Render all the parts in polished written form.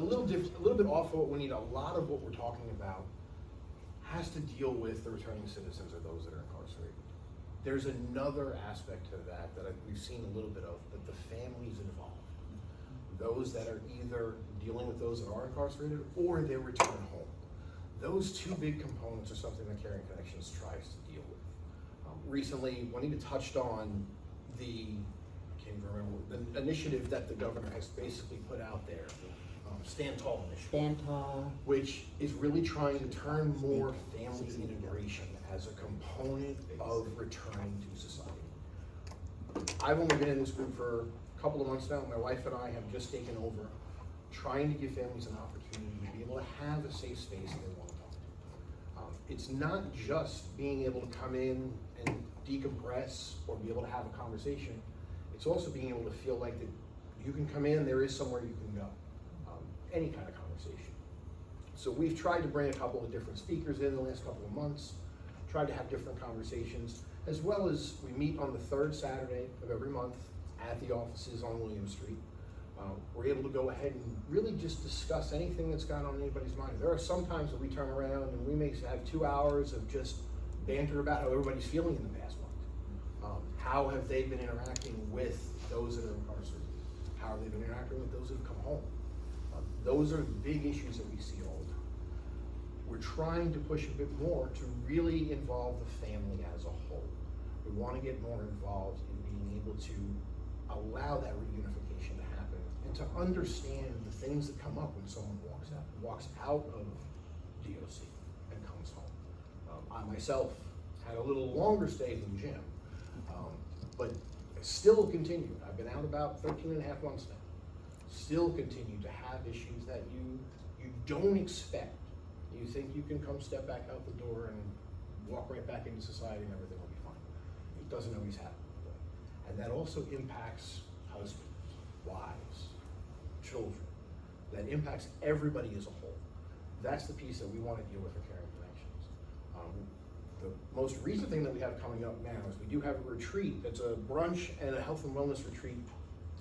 little bit off of what we need. A lot of what we're talking about has to deal with the returning citizens or those that are incarcerated. There's another aspect to that we've seen a little bit of, but the families involved. Those that are either dealing with those that are incarcerated or they return home. Those two big components are something that Caring Connections tries to deal with. Recently, Juanita touched on the initiative that the governor has basically put out there, Stand Tall initiative. Stand Tall. Which is really trying to turn more family integration as a component of returning to society. I've only been in this group for a couple of months now. My wife and I have just taken over, trying to give families an opportunity to be able to have a safe space they want to talk to. It's not just being able to come in and decompress or be able to have a conversation. It's also being able to feel like that you can come in, there is somewhere you can go. Any kind of conversation. So we've tried to bring a couple of different speakers in the last couple of months, tried to have different conversations, as well as we meet on the third Saturday of every month at the offices on William Street. We're able to go ahead and really just discuss anything that's gone on anybody's mind. There are some times that we turn around and we may have 2 hours of just banter about how everybody's feeling in the past month. How have they been interacting with those that are incarcerated? How have they been interacting with those that have come home? Those are the big issues that we see all the time. We're trying to push a bit more to really involve the family as a whole. We want to get more involved in being able to allow that reunification to happen and to understand the things that come up when someone walks out of DOC and comes home. I myself had a little longer stay than Jim, but still continued. I've been out about 13 and a half months now. Still continue to have issues that you don't expect. You think you can come step back out the door and walk right back into society and everything will be fine. It doesn't always happen that way. And that also impacts husbands, wives, children. That impacts everybody as a whole. That's the piece that we want to deal with for Caring Connections. The most recent thing that we have coming up now is we do have a retreat. It's a brunch and a health and wellness retreat,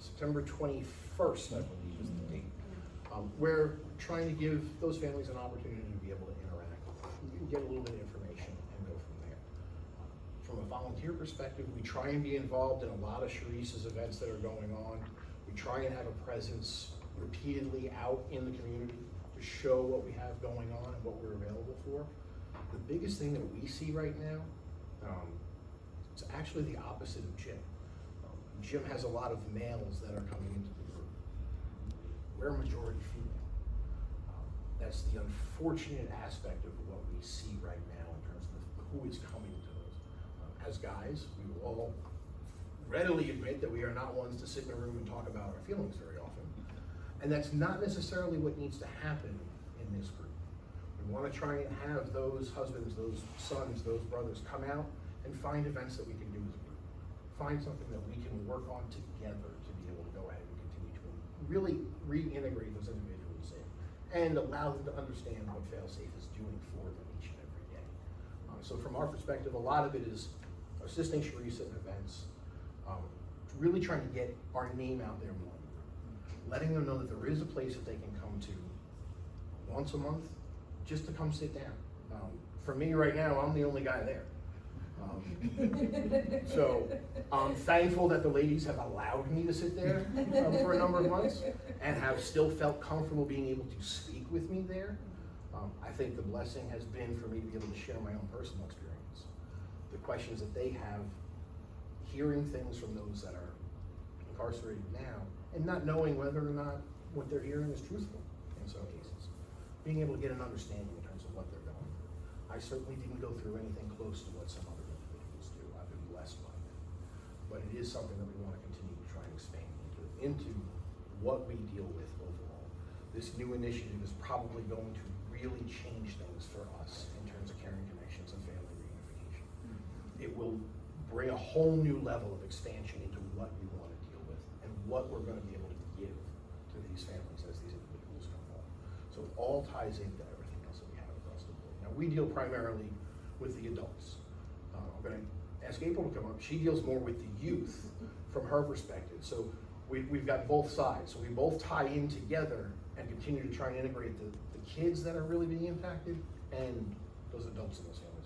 September 21st, I believe is the date. We're trying to give those families an opportunity to be able to interact, get a little bit of information and go from there. From a volunteer perspective, we try and be involved in a lot of Sharice's events that are going on. We try and have a presence repeatedly out in the community to show what we have going on and what we're available for. The biggest thing that we see right now, it's actually the opposite of Jim. Jim has a lot of males that are coming into the group. We're majority female. That's the unfortunate aspect of what we see right now in terms of who is coming to those. As guys, we will all readily admit that we are not ones to sit in a room and talk about our feelings very often. And that's not necessarily what needs to happen in this group. We want to try and have those husbands, those sons, those brothers come out and find events that we can do as a group. Find something that we can work on together to be able to go ahead and continue to really reintegrate those individuals in and allow them to understand what FAILSAFE is doing for them each and every day. So from our perspective, a lot of it is assisting Sharice at events, really trying to get our name out there more, letting them know that there is a place that they can come to once a month just to come sit down. For me right now, I'm the only guy there. So I'm thankful that the ladies have allowed me to sit there for a number of months and have still felt comfortable being able to speak with me there. I think the blessing has been for me to be able to share my own personal experience. The questions that they have, hearing things from those that are incarcerated now and not knowing whether or not what they're hearing is truthful in some cases. Being able to get an understanding in terms of what they're going through. I certainly didn't go through anything close to what some other individuals do. I've been blessed by that. But it is something that we want to continue to try and expand into what we deal with overall. This new initiative is probably going to really change things for us in terms of Caring Connections and family reunification. It will bring a whole new level of expansion into what we want to deal with and what we're going to be able to give to these families as these individuals come home. So it all ties into everything else that we have across the board. Now we deal primarily with the adults. I'm going to ask April to come up. She deals more with the youth from her perspective. So we've got both sides. So we both tie in together and continue to try and integrate the kids that are really being impacted and those adults in those families.